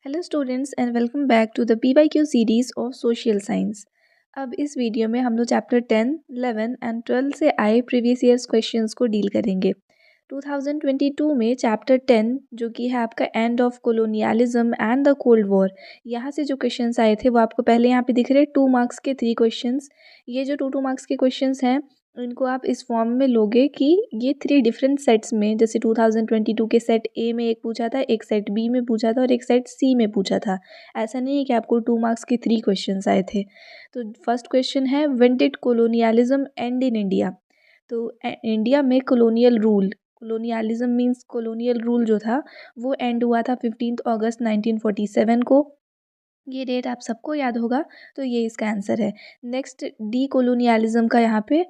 Hello students and welcome back to the PYQ series of social science. अब इस video में हम लोग चैप्टर 10, 11 एंड 12 से आए प्रीवियस ईयर्स क्वेश्चंस को डील करेंगे। 2022 में चैप्टर 10 जो कि है आपका end of colonialism and the cold war, यहाँ से जो क्वेश्चंस आए थे वो आपको पहले यहाँ पे दिख रहे हैं 2 मार्क्स के 3 क्वेश्चंस। ये जो 2 मार्क्स के क्वेश्चंस हैं इनको आप इस फॉर्म में लोगे कि ये 3 डिफरेंट सेट्स में, जैसे 2022 के सेट ए में एक पूछा था, एक सेट बी में पूछा था और एक सेट सी में पूछा था। ऐसा नहीं है कि आपको 2 मार्क्स के 3 क्वेश्चंस आए थे। तो फर्स्ट क्वेश्चन है, when did colonialism and in India? तो इंडिया में कोलोनियलिज्म मीन्स कॉलोनियल रूल जो था वो एंड हुआ था 15 अगस्त 1947 को। ये डेट आप सबको याद होगा, तो ये इसका आंसर है। नेक्स्ट, डीकोलोनियलिज्म का यहाँ पे,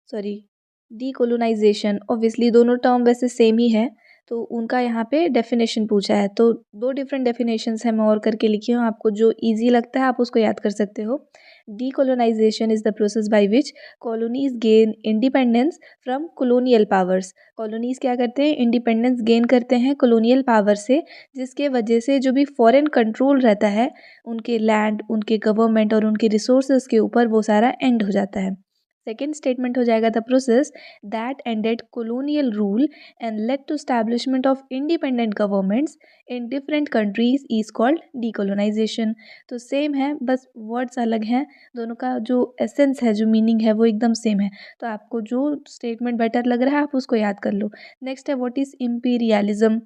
सॉरी, डीकोलोनाइजेशन, ऑब्वियसली दोनों टर्म वैसे सेम ही है, तो उनका यहाँ पे डेफिनेशन पूछा है। तो 2 डिफरेंट डेफिनेशंस है, मैं और करके लिखी हूँ, आपको जो इजी लगता है आप उसको याद कर सकते हो। Decolonisation is the process by which colonies gain independence from colonial powers. Colonies क्या करते हैं, इंडिपेंडेंस गेन करते हैं कॉलोनियल पावर से, जिसके वजह से जो भी फॉरेन कंट्रोल रहता है उनके लैंड, उनके गवर्नमेंट और उनके रिसोर्सेज के ऊपर, वो सारा एंड हो जाता है। सेकेंड स्टेटमेंट हो जाएगा, the process that ended colonial rule and led to establishment of independent governments in different countries is called decolonisation. तो सेम है, बस वर्ड्स अलग हैं, दोनों का जो एसेंस है, जो मीनिंग है वो एकदम सेम है। तो आपको जो स्टेटमेंट बेटर लग रहा है आप उसको याद कर लो। नेक्स्ट है, what is imperialism?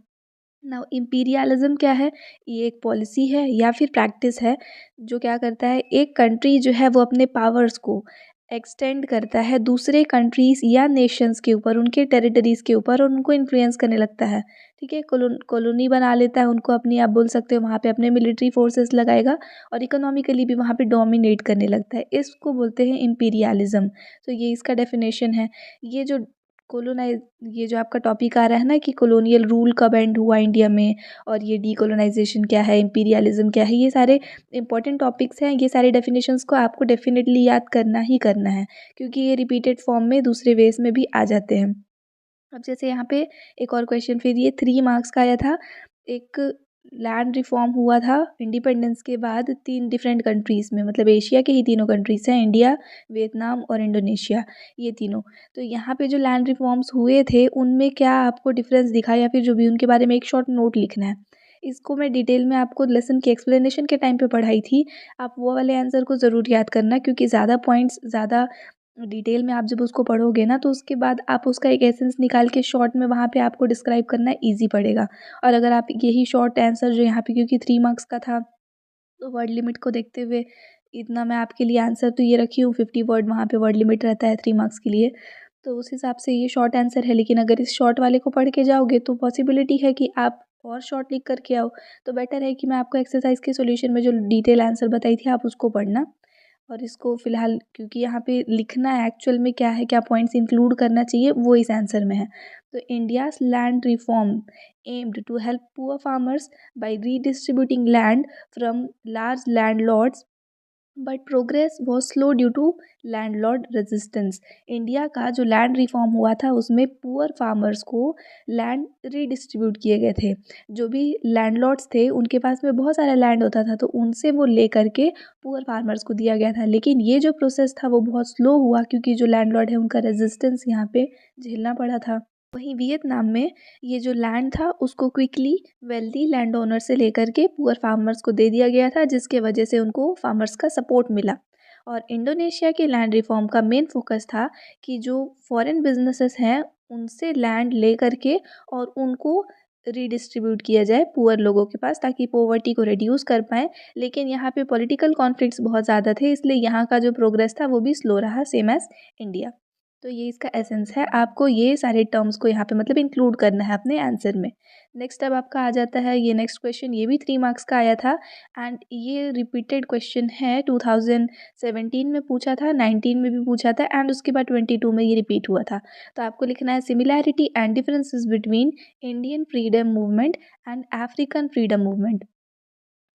Now imperialism क्या है? ये एक पॉलिसी है या फिर प्रैक्टिस है जो क्या करता है, एक कंट्री जो है वो अपने पावर्स को एक्सटेंड करता है दूसरे कंट्रीज़ या नेशंस के ऊपर, उनके टेरिटरीज़ के ऊपर, और उनको इन्फ्लुएंस करने लगता है। ठीक है, कॉलोनी बना लेता है उनको अपनी, आप बोल सकते हो वहाँ पे अपने मिलिट्री फोर्सेस लगाएगा और इकोनॉमिकली भी वहाँ पे डोमिनेट करने लगता है। इसको बोलते हैं इम्पीरियलिज्म। तो ये इसका डेफिनेशन है। ये जो कोलोनाइज ये जो आपका टॉपिक आ रहा है ना कि कॉलोनियल रूल कब एंड हुआ इंडिया में, और ये डीकोलोनाइजेशन क्या है, इंपीरियलिज्म क्या है, ये सारे इंपॉर्टेंट टॉपिक्स हैं। ये सारे डेफिनेशंस को आपको डेफिनेटली याद करना ही करना है, क्योंकि ये रिपीटेड फॉर्म में दूसरे वेज में भी आ जाते हैं। अब जैसे यहाँ पे एक और क्वेश्चन, फिर ये 3 मार्क्स का आया था। एक लैंड रिफॉर्म हुआ था इंडिपेंडेंस के बाद 3 डिफरेंट कंट्रीज़ में, मतलब एशिया के ही तीनों कंट्रीज़ हैं, इंडिया, वियतनाम और इंडोनेशिया, ये तीनों। तो यहाँ पे जो लैंड रिफॉर्म्स हुए थे उनमें क्या आपको डिफरेंस दिखा, या फिर जो भी उनके बारे में एक शॉर्ट नोट लिखना है। इसको मैं डिटेल में आपको लेसन के एक्सप्लेनेशन के टाइम पे पढ़ाई थी, आप वो वाले आंसर को ज़रूर याद करना, क्योंकि ज़्यादा पॉइंट्स, ज़्यादा डिटेल में आप जब उसको पढ़ोगे ना तो उसके बाद आप उसका एक एसेंस निकाल के शॉर्ट में वहाँ पे आपको डिस्क्राइब करना ईजी पड़ेगा। और अगर आप यही शॉर्ट आंसर जो यहाँ पे, क्योंकि 3 मार्क्स का था, तो वर्ड लिमिट को देखते हुए इतना मैं आपके लिए आंसर तो ये रखी हूँ, 50 वर्ड वहाँ पे वर्ड लिमिट रहता है 3 मार्क्स के लिए, तो उस हिसाब से ये शॉर्ट आंसर है। लेकिन अगर इस शॉर्ट वाले को पढ़ के जाओगे तो पॉसिबिलिटी है कि आप और शॉर्ट लिख करके आओ। तो बेटर है कि मैं आपको एक्सरसाइज के सॉल्यूशन में जो डिटेल आंसर बताई थी आप उसको पढ़ना। और इसको फ़िलहाल, क्योंकि यहाँ पे लिखना है एक्चुअल में क्या है, क्या पॉइंट्स इंक्लूड करना चाहिए, वो इस आंसर में है। तो India's land reform aimed to help poor farmers by redistributing land from large landlords, but progress was slow due to landlord resistance. India का जो लैंड रिफॉर्म हुआ था उसमें पुअर फार्मर्स को लैंड रीडिस्ट्रीब्यूट किए गए थे। जो भी लैंडलॉर्ड्स थे उनके पास में बहुत सारा लैंड होता था, तो उनसे वो ले करके पुअर फार्मर्स को दिया गया था। लेकिन ये जो प्रोसेस था वो बहुत स्लो हुआ, क्योंकि जो लैंडलॉर्ड है उनका रेजिस्टेंस यहाँ पे झेलना पड़ा था। वहीं वियतनाम में ये जो लैंड था उसको क्विकली वेल्दी लैंड ओनर से लेकर के पुअर फार्मर्स को दे दिया गया था, जिसके वजह से उनको फार्मर्स का सपोर्ट मिला। और इंडोनेशिया के लैंड रिफॉर्म का मेन फोकस था कि जो फॉरेन बिजनेसेस हैं उनसे लैंड ले करके और उनको रीडिस्ट्रीब्यूट किया जाए पुअर लोगों के पास, ताकि पोवर्टी को रिड्यूस कर पाएँ। लेकिन यहाँ पे पॉलिटिकल कॉन्फ्लिक्ट्स बहुत ज़्यादा थे, इसलिए यहाँ का जो प्रोग्रेस था वो भी स्लो रहा, सेम एज़ इंडिया। तो ये इसका एसेंस है, आपको ये सारे टर्म्स को यहाँ पे मतलब इंक्लूड करना है अपने आंसर में। नेक्स्ट अब आपका आ जाता है ये नेक्स्ट क्वेश्चन, ये भी 3 मार्क्स का आया था एंड ये रिपीटेड क्वेश्चन है। 2017 में पूछा था, 19 में भी पूछा था एंड उसके बाद 22 में ये रिपीट हुआ था। तो आपको लिखना है, similarity and differences between Indian freedom movement and African freedom movement.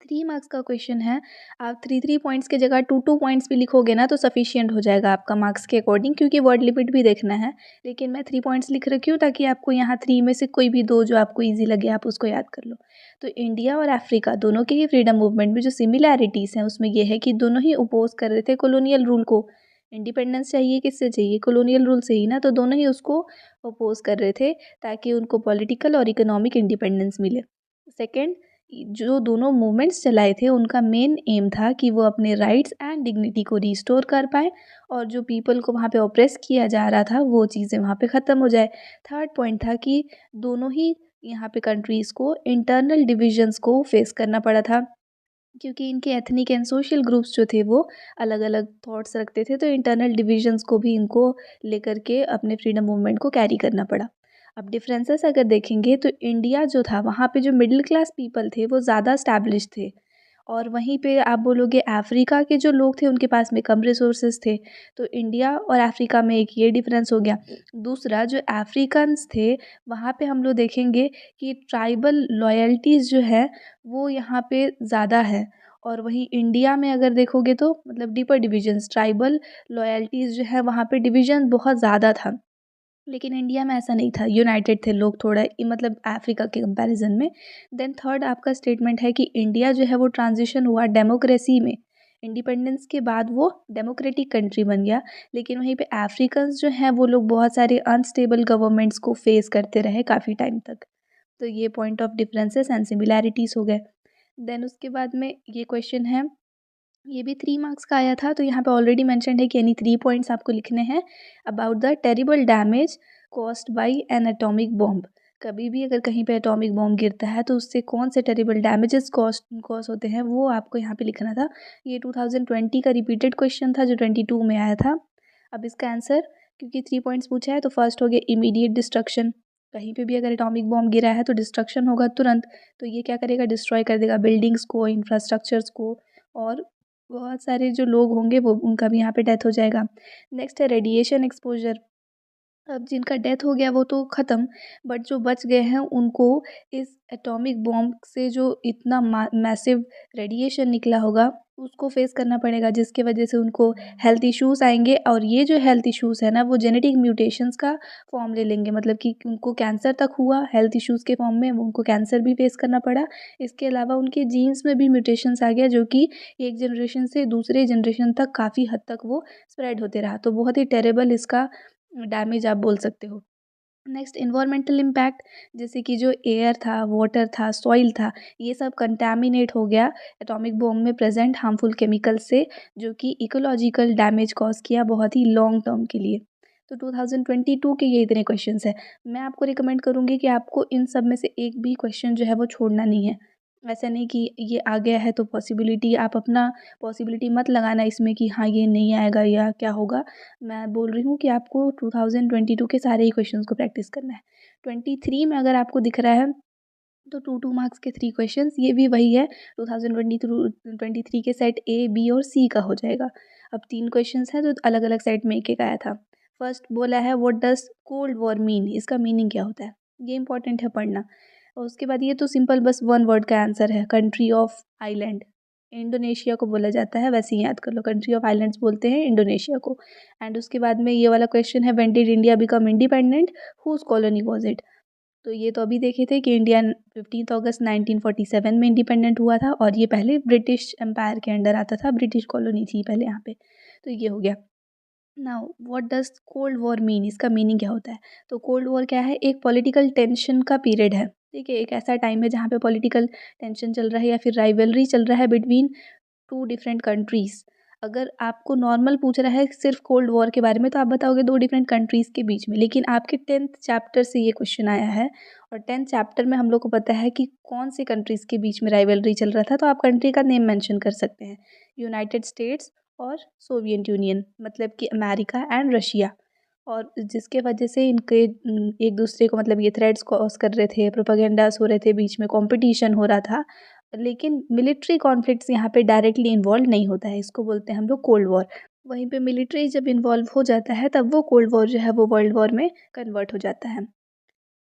3 marks का क्वेश्चन है। आप 3 पॉइंट्स की जगह 2 पॉइंट्स भी लिखोगे ना तो सफिशियंट हो जाएगा आपका मार्क्स के अकॉर्डिंग, क्योंकि वर्ड लिमिट भी देखना है। लेकिन मैं 3 पॉइंट्स लिख रखी हूँ ताकि आपको यहाँ 3 में से कोई भी 2 जो आपको ईजी लगे आप उसको याद कर लो। तो इंडिया और अफ्रीका दोनों के ही फ्रीडम मूवमेंट में जो सिमिलैरिटीज़ हैं उसमें ये है कि दोनों ही अपोज कर रहे थे कॉलोनियल रूल को। इंडिपेंडेंस चाहिए किससे चाहिए, कॉलोनियल रूल से ही ना, तो दोनों ही उसको अपोज कर रहे थे ताकि उनको पॉलिटिकल और इकोनॉमिक इंडिपेंडेंस मिले। सेकेंड, जो दोनों मूवमेंट्स चलाए थे उनका मेन एम था कि वो अपने राइट्स एंड डिग्निटी को रिस्टोर कर पाएँ और जो पीपल को वहाँ पे ऑप्रेस किया जा रहा था वो चीज़ें वहाँ पे ख़त्म हो जाए। थर्ड पॉइंट था कि दोनों ही यहाँ पे कंट्रीज़ को इंटरनल डिविजन्स को फेस करना पड़ा था, क्योंकि इनके एथनिक एंड सोशल ग्रुप्स जो थे वो अलग अलग थॉट्स रखते थे, तो इंटरनल डिविजन्स को भी इनको लेकर के अपने फ्रीडम मूवमेंट को कैरी करना पड़ा। अब डिफरेंसेस अगर देखेंगे तो इंडिया जो था वहाँ पे जो मिडिल क्लास पीपल थे वो ज़्यादा स्टैब्लिश थे, और वहीं पे आप बोलोगे अफ्रीका के जो लोग थे उनके पास में कम रिसोर्सेज थे। तो इंडिया और अफ्रीका में एक ये डिफरेंस हो गया। दूसरा, जो अफ्रीकन्स थे वहाँ पे हम लोग देखेंगे कि ट्राइबल लॉयल्टीज़ जो है वो यहाँ पे ज़्यादा है, और वहीं इंडिया में अगर देखोगे तो मतलब डीपर डिविजन्स, ट्राइबल लॉयल्टीज़ जो है वहाँ पे डिवीजन बहुत ज़्यादा था। लेकिन इंडिया में ऐसा नहीं था, यूनाइटेड थे लोग थोड़ा मतलब अफ्रीका के कंपैरिजन में। देन थर्ड आपका स्टेटमेंट है कि इंडिया जो है वो ट्रांजिशन हुआ डेमोक्रेसी में, इंडिपेंडेंस के बाद वो डेमोक्रेटिक कंट्री बन गया। लेकिन वहीं पे अफ्रीकन्स जो हैं वो लोग बहुत सारे अनस्टेबल गवर्नमेंट्स को फेस करते रहे काफ़ी टाइम तक। तो ये point of differences and similarities हो गए। देन उसके बाद में ये क्वेश्चन है, ये भी 3 मार्क्स का आया था, तो यहाँ पे ऑलरेडी मेंशन्ड है कि यानी 3 पॉइंट्स आपको लिखने हैं about the terrible damage caused by N atomic bomb. कभी भी अगर कहीं पे एटॉमिक बॉम्ब गिरता है तो उससे कौन से टेरिबल डैमेजेस कॉज होते हैं वो आपको यहाँ पे लिखना था। ये 2020 का रिपीटेड क्वेश्चन था जो 22 में आया था। अब इसका आंसर, क्योंकि 3 पॉइंट्स पूछा है, तो फर्स्ट हो गया इमीडिएट डिस्ट्रक्शन। कहीं पे भी अगर एटॉमिक बॉम्ब गिरा है तो डिस्ट्रक्शन होगा तुरंत। तो ये क्या करेगा, डिस्ट्रॉय कर देगा बिल्डिंग्स को, इंफ्रास्ट्रक्चर्स को, और बहुत सारे जो लोग होंगे वो उनका भी यहाँ पे डेथ हो जाएगा। नेक्स्ट है रेडिएशन एक्सपोजर। अब जिनका डेथ हो गया वो तो ख़त्म, बट जो बच गए हैं उनको इस एटॉमिक बॉम्ब से जो इतना मैसिव रेडिएशन निकला होगा उसको फेस करना पड़ेगा, जिसके वजह से उनको हेल्थ इश्यूज़ आएंगे, और ये जो हेल्थ इश्यूज़ है ना वो जेनेटिक म्यूटेशंस का फॉर्म ले लेंगे, मतलब कि उनको कैंसर तक हुआ हेल्थ इश्यूज़ के फॉर्म में, उनको कैंसर भी फेस करना पड़ा। इसके अलावा उनके जीन्स में भी म्यूटेशंस आ गया जो कि एक जनरेशन से दूसरे जनरेशन तक काफ़ी हद तक वो स्प्रेड होते रहा। तो बहुत ही टेरेबल इसका डैमेज आप बोल सकते हो। नेक्स्ट इन्वायरमेंटल इम्पैक्ट, जैसे कि जो एयर था, वाटर था, सॉइल था, ये सब कंटैमिनेट हो गया एटॉमिक बॉम्ब में प्रेजेंट हार्मफुल केमिकल से, जो कि इकोलॉजिकल डैमेज कॉज किया बहुत ही लॉन्ग टर्म के लिए। तो 2022 के ये इतने क्वेश्चंस हैं। मैं आपको रिकमेंड करूँगी कि आपको इन सब में से एक भी क्वेश्चन जो है वो छोड़ना नहीं है। ऐसा नहीं कि ये आ गया है तो पॉसिबिलिटी आप अपना पॉसिबिलिटी मत लगाना इसमें कि हाँ ये नहीं आएगा या क्या होगा। मैं बोल रही हूँ कि आपको 2022 के सारे ही क्वेश्चंस को प्रैक्टिस करना है। 23 में अगर आपको दिख रहा है तो 2-2 मार्क्स के 3 क्वेश्चंस, ये भी वही है 2023 के सेट ए, बी और सी का हो जाएगा। अब 3 क्वेश्चंस हैं तो अलग अलग सेट में एक एक आया था। फर्स्ट बोला है what does cold war mean, इसका मीनिंग क्या होता है, ये इंपॉर्टेंट है पढ़ना। और उसके बाद ये तो सिंपल बस वन वर्ड का आंसर है, कंट्री ऑफ आइलैंड। इंडोनेशिया को बोला जाता है, वैसे ही याद कर लो, कंट्री ऑफ आइलैंड्स बोलते हैं इंडोनेशिया को। एंड उसके बाद में ये वाला क्वेश्चन है when did India become independent, whose colony was it. तो ये तो अभी देखे थे कि इंडिया 15 अगस्त 1947 में इंडिपेंडेंट हुआ था, और ये पहले ब्रिटिश एम्पायर के अंडर आता था, ब्रिटिश कॉलोनी थी पहले यहाँ पे। तो ये हो गया। Now what does cold war mean, इसका मीनिंग क्या होता है। तो कोल्ड वॉर क्या है, एक पॉलिटिकल टेंशन का पीरियड है, ठीक है, एक ऐसा टाइम है जहाँ पे पॉलिटिकल टेंशन चल रहा है या फिर राइवलरी चल रहा है बिटवीन टू डिफरेंट कंट्रीज़। अगर आपको नॉर्मल पूछ रहा है सिर्फ कोल्ड वॉर के बारे में तो आप बताओगे दो डिफरेंट कंट्रीज़ के बीच में, लेकिन आपके 10th चैप्टर से ये क्वेश्चन आया है, और 10th चैप्टर में हम लोग को पता है कि कौन सी कंट्रीज़ के बीच में राइवलरी चल रहा था, तो आप कंट्री का नेम मेंशन कर सकते हैं, यूनाइटेड स्टेट्स और सोवियत यूनियन, मतलब कि अमेरिका एंड रशिया। और जिसके वजह से इनके एक दूसरे को मतलब ये थ्रेड्स कॉज कर रहे थे, प्रोपागेंडास हो रहे थे, बीच में कंपटीशन हो रहा था, लेकिन मिलिट्री कॉन्फ्लिक्ट्स यहाँ पे डायरेक्टली इन्वॉल्व नहीं होता है, इसको बोलते हैं हम लोग कोल्ड वॉर। वहीं पे मिलिट्री जब इन्वॉल्व हो जाता है तब वो कोल्ड वॉर जो है वो वर्ल्ड वॉर में कन्वर्ट हो जाता है।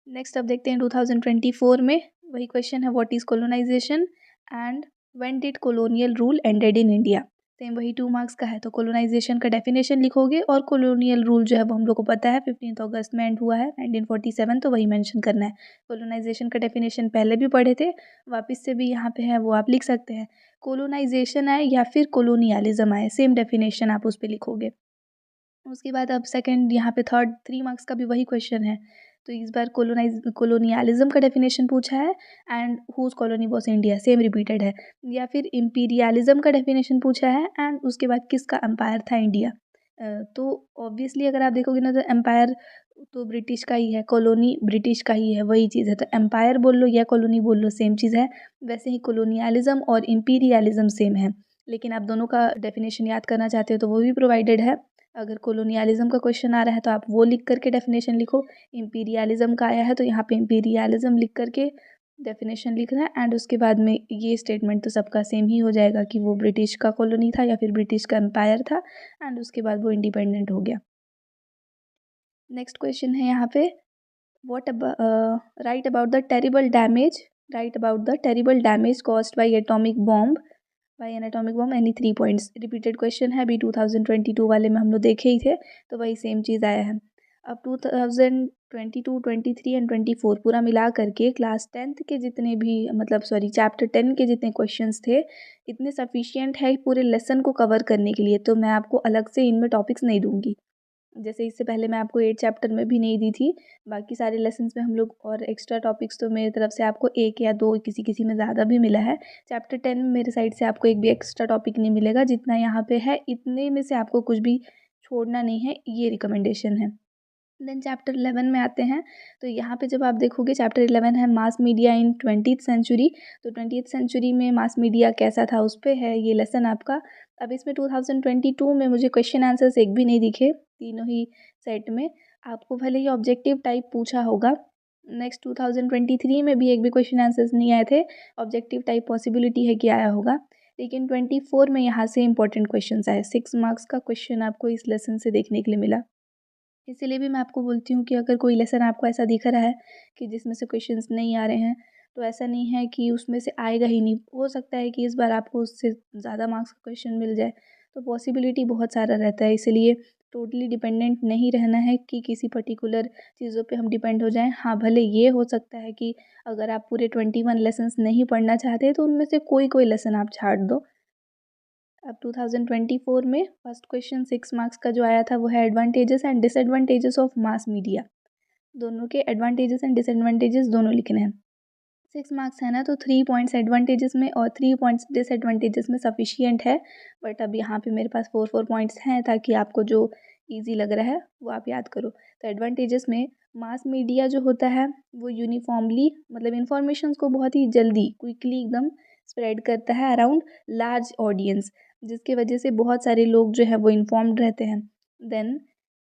नेक्स्ट अब देखते हैं 2024 में, वही क्वेश्चन है what is colonisation and when did colonial rule ended in India. Same वही 2 मार्क्स का है, तो कोलोनाइजेशन का डेफिनेशन लिखोगे और कॉलोनियल रूल जो है वो हम लोग को पता है 15 अगस्त में एंड हुआ है 1947, तो वही मेंशन करना है। कोलोनाइजेशन का डेफिनेशन पहले भी पढ़े थे, वापस से भी यहाँ पे है वो आप लिख सकते हैं। कोलोनाइजेशन आए या फिर कोलोनियलिज्म आए, सेम डेफिनेशन आप उस पे लिखोगे। उसके बाद अब सेकंड यहाँ पे थर्ड 3 मार्क्स का भी वही क्वेश्चन है, तो इस बार कोलोनियलिज्म का डेफिनेशन पूछा है and whose colony was India, same repeated है। या फिर इम्पीरियलिज्म का डेफिनेशन पूछा है एंड उसके बाद किसका एम्पायर था इंडिया। तो ऑब्वियसली अगर आप देखोगे ना तो एम्पायर तो ब्रिटिश का ही है, कॉलोनी ब्रिटिश का ही है, वही चीज़ है, तो एम्पायर बोल लो या कॉलोनी बोल लो सेम चीज़ है। वैसे ही कोलोनियलिज्म और इम्पीरियलिज्म सेम है, लेकिन आप दोनों का डेफिनेशन याद करना चाहते हो तो वो भी प्रोवाइडेड है। अगर कोलोनियलिज्म का क्वेश्चन आ रहा है तो आप वो लिख करके डेफिनेशन लिखो, इम्पीरियलिज्म का आया है तो यहाँ पे इम्पीरियलिज्म लिख करके डेफिनेशन लिखना है एंड उसके बाद में ये स्टेटमेंट तो सबका सेम ही हो जाएगा कि वो ब्रिटिश का कॉलोनी था या फिर ब्रिटिश का एम्पायर था एंड उसके बाद वो इंडिपेंडेंट हो गया। नेक्स्ट क्वेश्चन है यहाँ पे what about write about the terrible damage write about the terrible damage caused by atomic bomb by an atomic bomb any 3 points। Repeated question है, अभी 2022 वाले में हम लोग देखे ही थे, तो वही सेम चीज़ आया है। अब 2022 23 एंड 24 पूरा मिला करके क्लास 10th के जितने भी मतलब सॉरी चैप्टर 10 के जितने क्वेश्चंस थे इतने सफिशिएंट है पूरे लेसन को कवर करने के लिए, तो मैं आपको अलग से इनमें टॉपिक्स नहीं दूंगी। जैसे इससे पहले मैं आपको 8 चैप्टर में भी नहीं दी थी, बाकी सारे लेसन्स में हम लोग और एक्स्ट्रा टॉपिक्स तो मेरी तरफ से आपको 1 या 2 किसी किसी में ज़्यादा भी मिला है। चैप्टर 10 में मेरे साइड से आपको एक भी एक्स्ट्रा टॉपिक नहीं मिलेगा, जितना यहाँ पे है इतने में से आपको कुछ भी छोड़ना नहीं है, ये रिकमेंडेशन है। देन चैप्टर 11 में आते हैं, तो यहाँ पे जब आप देखोगे चैप्टर 11 है मास मीडिया इन 20th सेंचुरी, तो 20th सेंचुरी में मास मीडिया कैसा था उस पे है ये लेसन आपका। अब इसमें 2022 में मुझे क्वेश्चन आंसर्स एक भी नहीं दिखे तीनों ही सेट में, आपको भले ही ऑब्जेक्टिव टाइप पूछा होगा। नेक्स्ट 2023 में भी एक भी क्वेश्चन आंसर्स नहीं आए थे, ऑब्जेक्टिव टाइप पॉसिबिलिटी है कि आया होगा, लेकिन 24 में यहाँ से इंपॉर्टेंट क्वेश्चन आए, 6 मार्क्स का क्वेश्चन आपको इस लेसन से देखने के लिए मिला। इसीलिए भी मैं आपको बोलती हूँ कि अगर कोई लेसन आपको ऐसा दिख रहा है कि जिसमें से क्वेश्चंस नहीं आ रहे हैं, तो ऐसा नहीं है कि उसमें से आएगा ही नहीं, हो सकता है कि इस बार आपको उससे ज़्यादा मार्क्स का क्वेश्चन मिल जाए, तो पॉसिबिलिटी बहुत सारा रहता है। इसलिए टोटली डिपेंडेंट नहीं रहना है कि किसी पर्टिकुलर चीज़ों पे हम डिपेंड हो जाएं। हाँ, भले ये हो सकता है कि अगर आप पूरे 21 लेसन्स नहीं पढ़ना चाहते तो उनमें से कोई कोई लेसन आप छाट दो। अब 2024 में फर्स्ट क्वेश्चन 6 मार्क्स का जो आया था वो है advantages and disadvantages of mass media. दोनों के एडवांटेजेस एंड डिसएडवांटेजेस दोनों लिखने हैं। 6 मार्क्स है ना, तो 3 पॉइंट्स एडवांटेजेस में और 3 पॉइंट्स डिसएडवांटेजेस में सफिशियंट है, बट अब यहाँ पे मेरे पास 4 पॉइंट्स हैं ताकि आपको जो ईजी लग रहा है वो आप याद करो। तो एडवांटेजेस में मास मीडिया जो होता है वो यूनिफॉर्मली मतलब इन्फॉर्मेशन को बहुत ही जल्दी क्विकली एकदम स्प्रेड करता है अराउंड लार्ज ऑडियंस, जिसकी वजह से बहुत सारे लोग जो है वो इन्फॉर्म्ड रहते हैं। देन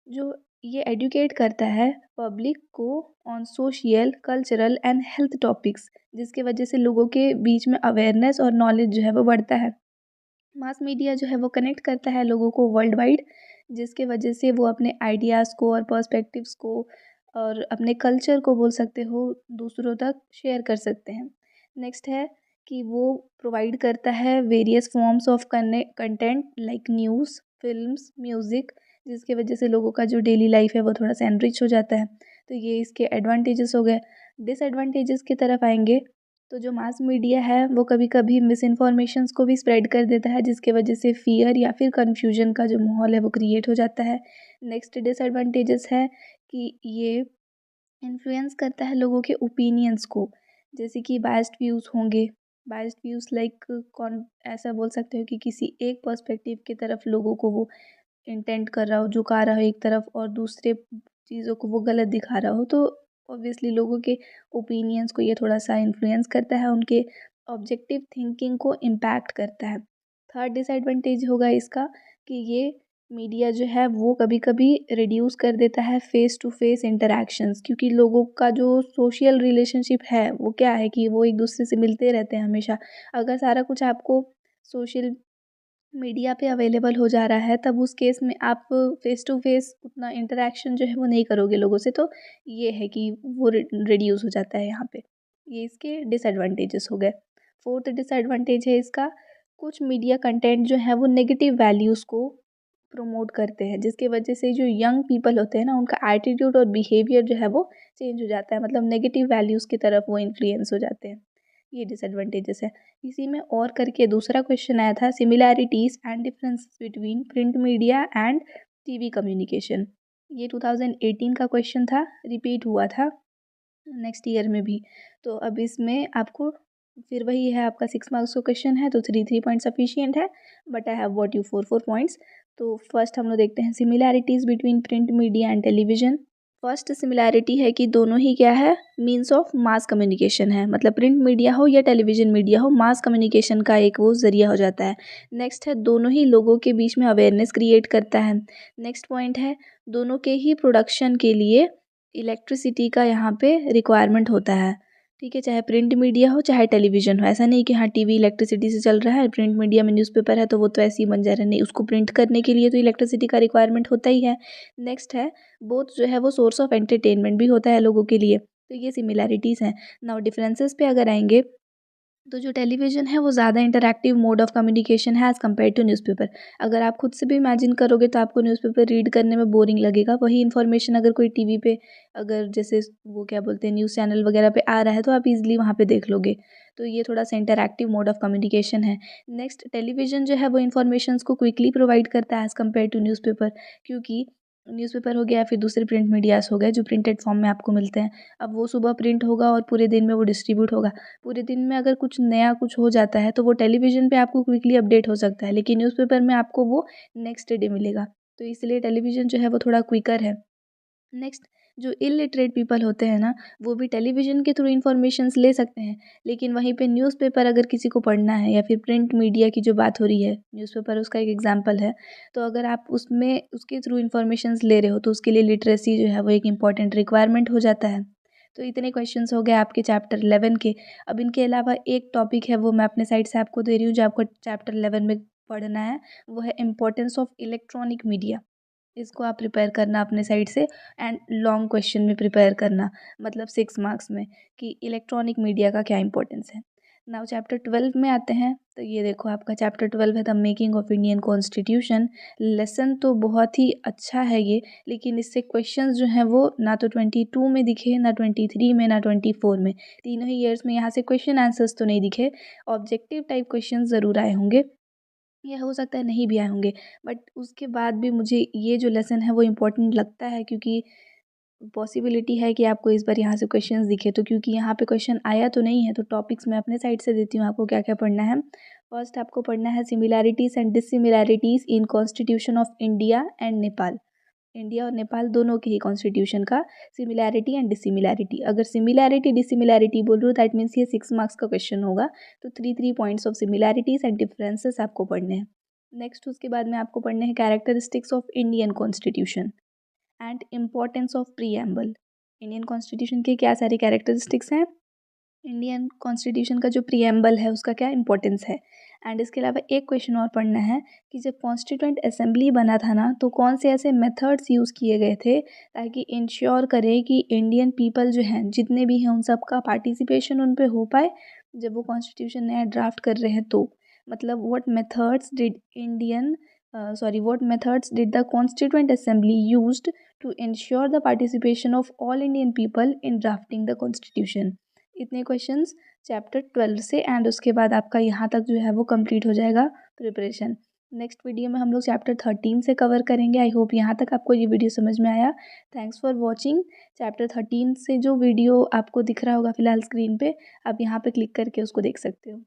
जो ये एडुकेट करता है पब्लिक को on social cultural and health topics, जिसकी वजह से लोगों के बीच में अवेयरनेस और नॉलेज जो है वो बढ़ता है। मास मीडिया जो है वो कनेक्ट करता है लोगों को वर्ल्ड वाइड, जिसके वजह से वो अपने आइडियाज़ को और पर्सपेक्टिव्स को और अपने कल्चर को बोल सकते हो दूसरों तक शेयर कर सकते हैं। नेक्स्ट है कि वो प्रोवाइड करता है various forms of content like news, films, music, जिसकी वजह से लोगों का जो डेली लाइफ है वो थोड़ा सा एनरिच हो जाता है। तो ये इसके एडवांटेजेस हो गए। डिसएडवांटेजेस की तरफ आएंगे, तो जो मास मीडिया है वो कभी कभी मिस इन्फॉर्मेशंस को भी स्प्रेड कर देता है, जिसके वजह से फियर या फिर कन्फ्यूजन का जो माहौल है वो क्रिएट हो जाता है। नेक्स्ट डिसएडवांटेजेस है कि ये इन्फ्लुएंस करता है लोगों के ओपिनियंस को, जैसे कि बायस्ड व्यूज़ होंगे। बायस्ड व्यूज़ लाइक कौन ऐसा बोल सकते हो कि किसी एक पर्सपेक्टिव की तरफ लोगों को वो इंटेंट कर रहा हो, झुका रहा हो एक तरफ और दूसरे चीज़ों को वो गलत दिखा रहा हो, तो ऑब्वियसली लोगों के ओपिनियंस को ये थोड़ा-सा इन्फ्लुएंस करता है, उनके ऑब्जेक्टिव थिंकिंग को इम्पैक्ट करता है। थर्ड डिसएडवांटेज होगा इसका कि ये मीडिया जो है वो कभी-कभी रिड्यूस कर देता है फेस टू फेस इंटरैक्शंस, क्योंकि लोगों का जो सोशल रिलेशनशिप है वो क्या है कि वो एक-दूसरे से मिलते रहते हैं हमेशा। अगर सारा कुछ आपको सोशल मीडिया पे अवेलेबल हो जा रहा है, तब उस केस में आप फेस टू फेस उतना इंटरेक्शन जो है वो नहीं करोगे लोगों से, तो ये है कि वो रिड्यूस हो जाता है यहाँ पे। ये इसके डिसएडवांटेजेस हो गए। फोर्थ डिसएडवांटेज है इसका, कुछ मीडिया कंटेंट जो है वो नेगेटिव वैल्यूज़ को प्रमोट करते हैं, जिसकी वजह से जो यंग पीपल होते हैं ना, उनका एटीट्यूड और बिहेवियर जो है वो चेंज हो जाता है, मतलब नेगेटिव वैल्यूज़ की तरफ वो इन्फ्लुएंस हो जाते हैं। ये डिसएडवांटेजेस है। इसी में और करके दूसरा क्वेश्चन आया था, similarities and differences between print media and TV communication. ये 2018 का क्वेश्चन था, रिपीट हुआ था नेक्स्ट ईयर में भी। तो अब इसमें आपको फिर वही है, आपका 6 मार्क्स का क्वेश्चन है, तो 3 पॉइंट सफिशियंट है, but I have what you 4 points. तो फर्स्ट हम लोग देखते हैं similarities between print media and television. First similarity है कि दोनों ही क्या है, मीन्स ऑफ मास कम्युनिकेशन है, मतलब प्रिंट मीडिया हो या टेलीविज़न मीडिया हो, मास कम्युनिकेशन का एक वो ज़रिया हो जाता है। नेक्स्ट है, दोनों ही लोगों के बीच में अवेयरनेस क्रिएट करता है। नेक्स्ट पॉइंट है, दोनों के ही प्रोडक्शन के लिए इलेक्ट्रिसिटी का यहाँ पे रिक्वायरमेंट होता है। ठीक है, चाहे प्रिंट मीडिया हो चाहे टेलीविज़न हो, ऐसा नहीं कि हाँ टीवी इलेक्ट्रिसिटी से चल रहा है, प्रिंट मीडिया में न्यूज़पेपर है तो वो तो ऐसे ही बन जा रहा है, नहीं, उसको प्रिंट करने के लिए तो इलेक्ट्रिसिटी का रिक्वायरमेंट होता ही है। नेक्स्ट है, बोथ जो है वो सोर्स ऑफ एंटरटेनमेंट भी होता है लोगों के लिए। तो ये सिमिलैरिटीज़ हैं। नाउ डिफरेंसेस पे अगर आएंगे, तो जो टेलीविज़न है वो ज़्यादा इंटरैक्टिव मोड ऑफ़ कम्युनिकेशन है एज़ कम्पेयर टू न्यूज़पेपर। अगर आप खुद से भी इमेजिन करोगे तो आपको न्यूज़पेपर रीड करने में बोरिंग लगेगा। वही इन्फॉर्मेशन अगर कोई टीवी पे, अगर जैसे वो क्या बोलते हैं, न्यूज़ चैनल वगैरह पे आ रहा है तो आप ईज़िली वहाँ पे देख लोगे। तो ये थोड़ा सा इंटरैक्टिव मोड ऑफ़ कम्युनिकेशन है। नेक्स्ट, टेलीविज़न जो है वो इन्फॉर्मेशंस को क्विकली प्रोवाइड करता है एज़ कम्पेयर टू न्यूज़पेपर, क्योंकि न्यूज़पेपर हो गया, फिर दूसरे प्रिंट मीडियाज़ हो गए जो प्रिंटेड फॉर्म में आपको मिलते हैं। अब वो सुबह प्रिंट होगा और पूरे दिन में वो डिस्ट्रीब्यूट होगा। पूरे दिन में अगर कुछ नया कुछ हो जाता है तो वो टेलीविज़न पे आपको क्विकली अपडेट हो सकता है, लेकिन न्यूज़पेपर में आपको वो नेक्स्ट डे मिलेगा। तो इसलिए टेलीविज़न जो है वो थोड़ा क्विकर है। नेक्स्ट, जो इलिटरेट पीपल होते हैं ना, वो भी टेलीविज़न के थ्रू इन्फॉर्मेशंस ले सकते हैं, लेकिन वहीं पे न्यूज़पेपर अगर किसी को पढ़ना है, या फिर प्रिंट मीडिया की जो बात हो रही है, न्यूज़पेपर उसका एक एग्जांपल है, तो अगर आप उसमें उसके थ्रू इन्फॉर्मेशंस ले रहे हो तो उसके लिए लिटरेसी जो है वो एक इम्पॉर्टेंट रिक्वायरमेंट हो जाता है। तो इतने क्वेश्चंस हो गए आपके चैप्टर 11 के। अब इनके अलावा एक टॉपिक है, वो मैं अपने साइड से आपको दे रही हूँ, जो आपको चैप्टर 11 में पढ़ना है, वो है इम्पोर्टेंस ऑफ इलेक्ट्रॉनिक मीडिया। इसको आप प्रिपेयर करना अपने साइड से, एंड लॉन्ग क्वेश्चन में प्रिपेयर करना, मतलब 6 मार्क्स में, कि इलेक्ट्रॉनिक मीडिया का क्या इंपॉर्टेंस है। नाउ चैप्टर 12 में आते हैं, तो ये देखो आपका चैप्टर 12 है the making of Indian constitution. Lesson तो बहुत ही अच्छा है ये, लेकिन इससे क्वेश्चंस जो हैं वो ना तो 22 में दिखे, ना 23 में, ना 24 में, तीनों ही ईयर्स में यहाँ से क्वेश्चन आंसर्स तो नहीं दिखे। ऑब्जेक्टिव टाइप क्वेश्चन ज़रूर आए होंगे, या हो सकता है नहीं भी आए होंगे, बट उसके बाद भी मुझे ये जो लेसन है वो इम्पोर्टेंट लगता है, क्योंकि पॉसिबिलिटी है कि आपको इस बार यहाँ से क्वेश्चंस दिखे। तो क्योंकि यहाँ पे क्वेश्चन आया तो नहीं है, तो टॉपिक्स मैं अपने साइड से देती हूँ आपको क्या क्या पढ़ना है। फर्स्ट आपको पढ़ना है similarities and dissimilarities in constitution of India and Nepal. India और नेपाल दोनों के ही कॉन्स्टिट्यूशन का सिमिलैरिटी एंड डिसिमिलैरिटी। अगर सिमिलैरिटी डिसिमिलैरिटी बोल रही हूँ, दैट मीन्स ये 6 मार्क्स का क्वेश्चन होगा। तो 3 points of similarities and differences आपको पढ़ने हैं। नेक्स्ट उसके बाद में आपको पढ़ने हैं characteristics of Indian constitution and importance of preamble. Indian constitution के क्या सारी कैरेक्टरिस्टिक्स हैं, इंडियन कॉन्स्टिट्यूशन का जो प्रीएम्बल है उसका क्या इंपॉर्टेंस है, एंड इसके अलावा एक क्वेश्चन और पढ़ना है कि जब कॉन्स्टिट्यूएंट असेंबली बना था ना, तो कौन से ऐसे मेथड्स यूज़ किए गए थे ताकि इंश्योर करें कि इंडियन पीपल जो हैं, जितने भी हैं, उन सब का पार्टिसिपेशन उन पे हो पाए जब वो कॉन्स्टिट्यूशन नया ड्राफ्ट कर रहे हैं। तो मतलब what methods did the constituent assembly used to ensure the participation of all Indian people in drafting the constitution। इतने क्वेश्चंस चैप्टर 12 से, एंड उसके बाद आपका यहाँ तक जो है वो कंप्लीट हो जाएगा प्रिपरेशन। नेक्स्ट वीडियो में हम लोग चैप्टर 13 से कवर करेंगे। आई होप यहाँ तक आपको ये वीडियो समझ में आया। Thanks for watching. चैप्टर 13 से जो वीडियो आपको दिख रहा होगा फिलहाल स्क्रीन पे, आप यहाँ पे क्लिक करके उसको देख सकते हो।